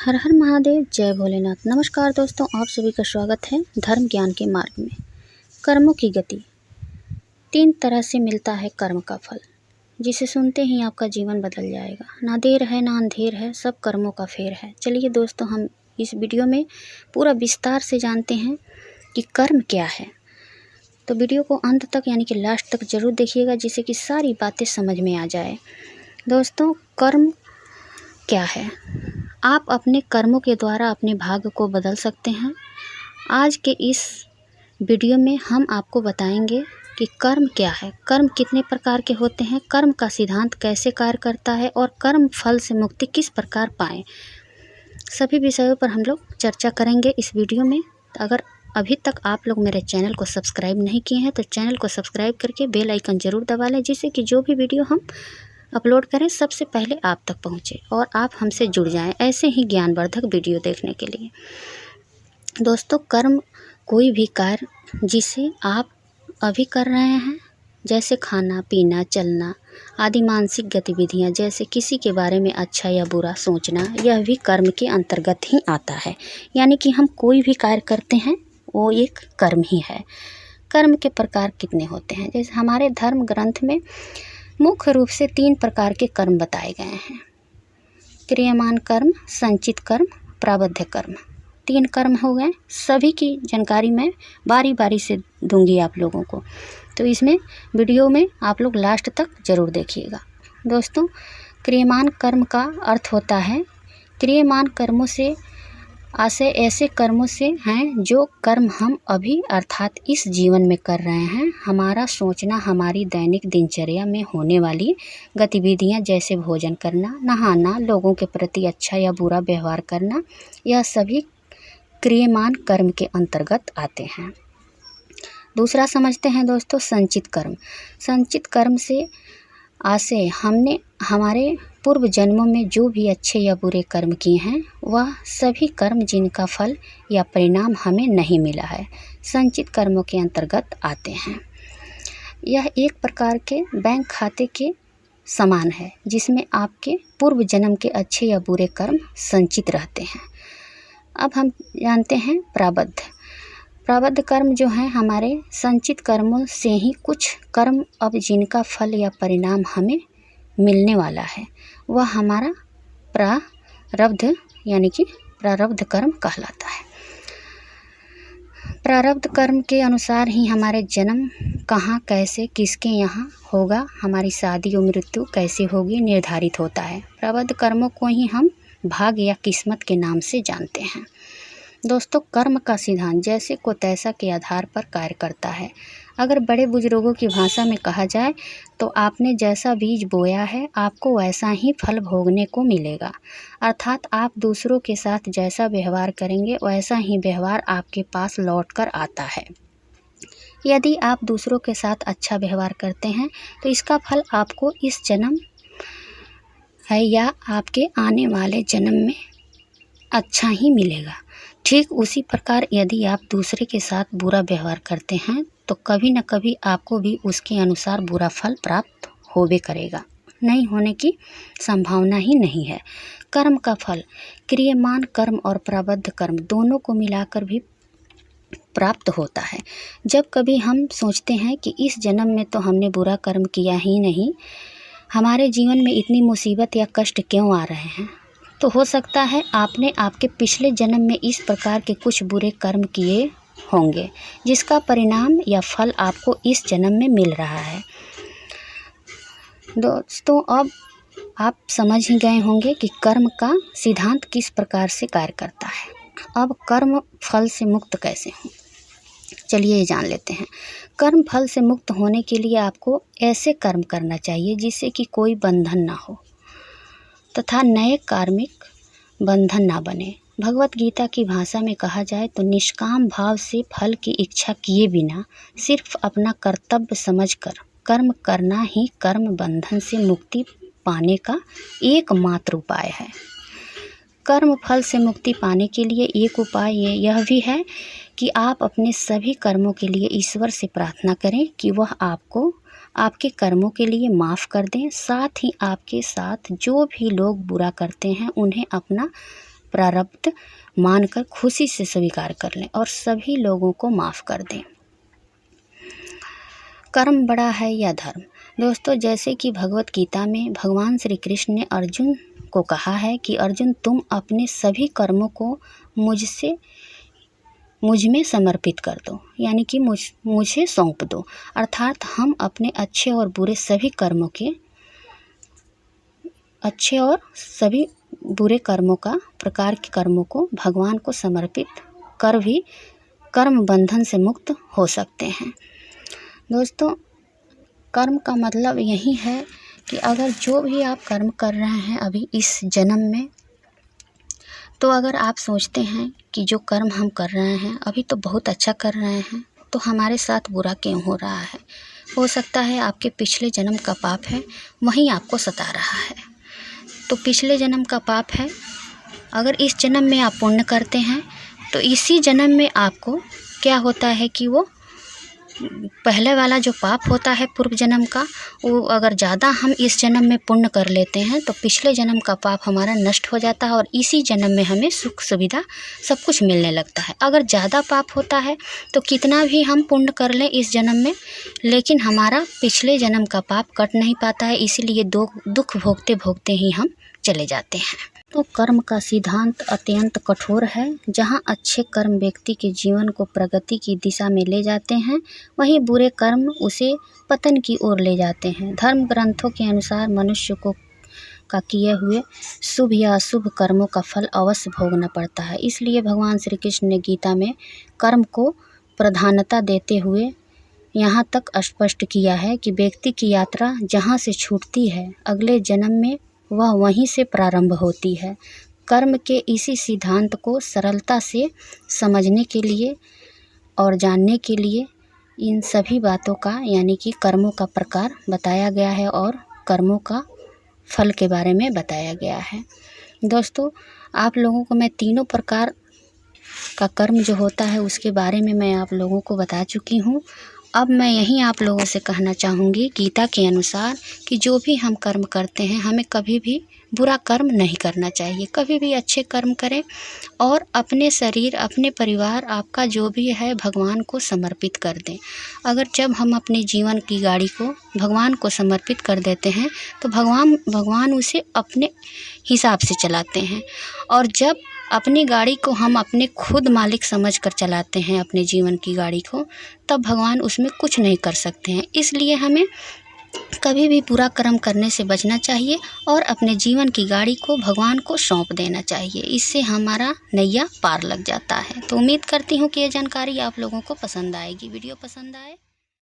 हर हर महादेव, जय भोलेनाथ। नमस्कार दोस्तों, आप सभी का स्वागत है धर्म ज्ञान के मार्ग में। कर्मों की गति। 3 तरह से मिलता है कर्म का फल, जिसे सुनते ही आपका जीवन बदल जाएगा। ना देर है ना अंधेर है, सब कर्मों का फेर है। चलिए दोस्तों, हम इस वीडियो में पूरा विस्तार से जानते हैं कि कर्म क्या है। तो वीडियो को अंत तक यानी कि लास्ट तक जरूर देखिएगा, जिससे कि सारी बातें समझ में आ जाए। दोस्तों, कर्म क्या है? आप अपने कर्मों के द्वारा अपने भाग्य को बदल सकते हैं। आज के इस वीडियो में हम आपको बताएंगे कि कर्म क्या है, कर्म कितने प्रकार के होते हैं, कर्म का सिद्धांत कैसे कार्य करता है और कर्म फल से मुक्ति किस प्रकार पाएं। सभी विषयों पर हम लोग चर्चा करेंगे इस वीडियो में। अगर अभी तक आप लोग मेरे चैनल को सब्सक्राइब नहीं किए हैं तो चैनल को सब्सक्राइब करके बेल आइकन ज़रूर दबा लें, जिससे कि जो भी वीडियो हम अपलोड करें सबसे पहले आप तक पहुंचे और आप हमसे जुड़ जाएं ऐसे ही ज्ञानवर्धक वीडियो देखने के लिए। दोस्तों, कर्म कोई भी कार्य जिसे आप अभी कर रहे हैं, जैसे खाना पीना, चलना आदि मानसिक गतिविधियां, जैसे किसी के बारे में अच्छा या बुरा सोचना, यह भी कर्म के अंतर्गत ही आता है। यानी कि हम कोई भी कार्य करते हैं वो एक कर्म ही है। कर्म के प्रकार कितने होते हैं? जैसे हमारे धर्म ग्रंथ में मुख्य रूप से 3 प्रकार के कर्म बताए गए हैं: क्रियमान कर्म, संचित कर्म, प्रारब्ध कर्म। 3 कर्म हो गए। सभी की जानकारी मैं बारी बारी से दूंगी आप लोगों को, तो इसमें वीडियो में आप लोग लास्ट तक जरूर देखिएगा। दोस्तों, क्रियमान कर्म का अर्थ होता है, क्रियमान कर्मों से आशय ऐसे कर्मों से हैं जो कर्म हम अभी अर्थात इस जीवन में कर रहे हैं। हमारा सोचना, हमारी दैनिक दिनचर्या में होने वाली गतिविधियां, जैसे भोजन करना, नहाना, लोगों के प्रति अच्छा या बुरा व्यवहार करना, यह सभी क्रियमान कर्म के अंतर्गत आते हैं। दूसरा समझते हैं दोस्तों, संचित कर्म। संचित कर्म से आशय हमने हमारे पूर्व जन्मों में जो भी अच्छे या बुरे कर्म किए हैं, वह सभी कर्म जिनका फल या परिणाम हमें नहीं मिला है, संचित कर्मों के अंतर्गत आते हैं। यह एक प्रकार के बैंक खाते के समान है, जिसमें आपके पूर्व जन्म के अच्छे या बुरे कर्म संचित रहते हैं। अब हम जानते हैं प्रारब्ध। प्रारब्ध कर्म जो हैं हमारे संचित कर्मों से ही कुछ कर्म अब जिनका फल या परिणाम हमें मिलने वाला है, वह हमारा प्रारब्ध यानी कि प्रारब्ध कर्म कहलाता है। प्रारब्ध कर्म के अनुसार ही हमारे जन्म कहाँ, कैसे, किसके यहाँ होगा, हमारी शादी और मृत्यु कैसे होगी निर्धारित होता है। प्रारब्ध कर्मों को ही हम भाग्य या किस्मत के नाम से जानते हैं। दोस्तों, कर्म का सिद्धांत जैसे को तैसा के आधार पर कार्य करता है। अगर बड़े बुजुर्गों की भाषा में कहा जाए तो आपने जैसा बीज बोया है आपको वैसा ही फल भोगने को मिलेगा। अर्थात आप दूसरों के साथ जैसा व्यवहार करेंगे वैसा ही व्यवहार आपके पास लौट कर आता है। यदि आप दूसरों के साथ अच्छा व्यवहार करते हैं तो इसका फल आपको इस जन्म है या आपके आने वाले जन्म में अच्छा ही मिलेगा। ठीक उसी प्रकार यदि आप दूसरे के साथ बुरा व्यवहार करते हैं तो कभी न कभी आपको भी उसके अनुसार बुरा फल प्राप्त होबे करेगा, नहीं होने की संभावना ही नहीं है। कर्म का फल क्रियमान कर्म और प्रारब्ध कर्म दोनों को मिलाकर भी प्राप्त होता है। जब कभी हम सोचते हैं कि इस जन्म में तो हमने बुरा कर्म किया ही नहीं, हमारे जीवन में इतनी मुसीबत या कष्ट क्यों आ रहे हैं, तो हो सकता है आपने आपके पिछले जन्म में इस प्रकार के कुछ बुरे कर्म किए होंगे, जिसका परिणाम या फल आपको इस जन्म में मिल रहा है। दोस्तों, अब आप समझ ही गए होंगे कि कर्म का सिद्धांत किस प्रकार से कार्य करता है। अब कर्म फल से मुक्त कैसे हो, चलिए ये जान लेते हैं। कर्म फल से मुक्त होने के लिए आपको ऐसे कर्म करना चाहिए जिससे कि कोई बंधन ना हो तथा नए कार्मिक बंधन ना बने। भगवत गीता की भाषा में कहा जाए तो निष्काम भाव से फल की इच्छा किए बिना सिर्फ अपना कर्तव्य समझकर कर्म करना ही कर्म बंधन से मुक्ति पाने का एकमात्र उपाय है। कर्म फल से मुक्ति पाने के लिए एक उपाय यह भी है कि आप अपने सभी कर्मों के लिए ईश्वर से प्रार्थना करें कि वह आपको आपके कर्मों के लिए माफ़ कर दें। साथ ही आपके साथ जो भी लोग बुरा करते हैं उन्हें अपना प्रारब्ध मानकर खुशी से स्वीकार कर लें और सभी लोगों को माफ़ कर दें। कर्म बड़ा है या धर्म? दोस्तों, जैसे कि भगवत गीता में भगवान श्री कृष्ण ने अर्जुन को कहा है कि अर्जुन, तुम अपने सभी कर्मों को मुझ में समर्पित कर दो, यानी कि मुझे सौंप दो। अर्थात हम अपने अच्छे और बुरे कर्मों का प्रकार के कर्मों को भगवान को समर्पित कर भी कर्म बंधन से मुक्त हो सकते हैं। दोस्तों, कर्म का मतलब यही है कि अगर जो भी आप कर्म कर रहे हैं अभी इस जन्म में, तो अगर आप सोचते हैं कि जो कर्म हम कर रहे हैं अभी तो बहुत अच्छा कर रहे हैं, तो हमारे साथ बुरा क्यों हो रहा है? हो सकता है आपके पिछले जन्म का पाप है, वहीं आपको सता रहा है। तो पिछले जन्म का पाप है, अगर इस जन्म में आप पुण्य करते हैं तो इसी जन्म में आपको क्या होता है कि वो पहले वाला जो पाप होता है पूर्व जन्म का, वो अगर ज़्यादा हम इस जन्म में पुण्य कर लेते हैं तो पिछले जन्म का पाप हमारा नष्ट हो जाता है और इसी जन्म में हमें सुख सुविधा सब कुछ मिलने लगता है। अगर ज़्यादा पाप होता है तो कितना भी हम पुण्य कर लें इस जन्म में, लेकिन हमारा पिछले जन्म का पाप कट नहीं पाता है, इसीलिए दुख भोगते भोगते ही हम चले जाते हैं। तो कर्म का सिद्धांत अत्यंत कठोर है। जहाँ अच्छे कर्म व्यक्ति के जीवन को प्रगति की दिशा में ले जाते हैं, वहीं बुरे कर्म उसे पतन की ओर ले जाते हैं। धर्म ग्रंथों के अनुसार मनुष्य को किए हुए शुभ या अशुभ कर्मों का फल अवश्य भोगना पड़ता है। इसलिए भगवान श्री कृष्ण ने गीता में कर्म को प्रधानता देते हुए यहाँ तक स्पष्ट किया है कि व्यक्ति की यात्रा जहाँ से छूटती है, अगले जन्म में वह वहीं से प्रारंभ होती है। कर्म के इसी सिद्धांत को सरलता से समझने के लिए और जानने के लिए इन सभी बातों का, यानी कि कर्मों का प्रकार बताया गया है और कर्मों का फल के बारे में बताया गया है। दोस्तों, आप लोगों को मैं तीनों प्रकार का कर्म जो होता है उसके बारे में मैं आप लोगों को बता चुकी हूँ। अब मैं यही आप लोगों से कहना चाहूँगी गीता के अनुसार कि जो भी हम कर्म करते हैं हमें कभी भी बुरा कर्म नहीं करना चाहिए, कभी भी अच्छे कर्म करें और अपने शरीर, अपने परिवार, आपका जो भी है भगवान को समर्पित कर दें। अगर जब हम अपने जीवन की गाड़ी को भगवान को समर्पित कर देते हैं तो भगवान उसे अपने हिसाब से चलाते हैं, और जब अपनी गाड़ी को हम अपने खुद मालिक समझकर चलाते हैं अपने जीवन की गाड़ी को, तब भगवान उसमें कुछ नहीं कर सकते हैं। इसलिए हमें कभी भी बुरा कर्म करने से बचना चाहिए और अपने जीवन की गाड़ी को भगवान को सौंप देना चाहिए। इससे हमारा नैया पार लग जाता है। तो उम्मीद करती हूँ कि ये जानकारी आप लोगों को पसंद आएगी। वीडियो पसंद आए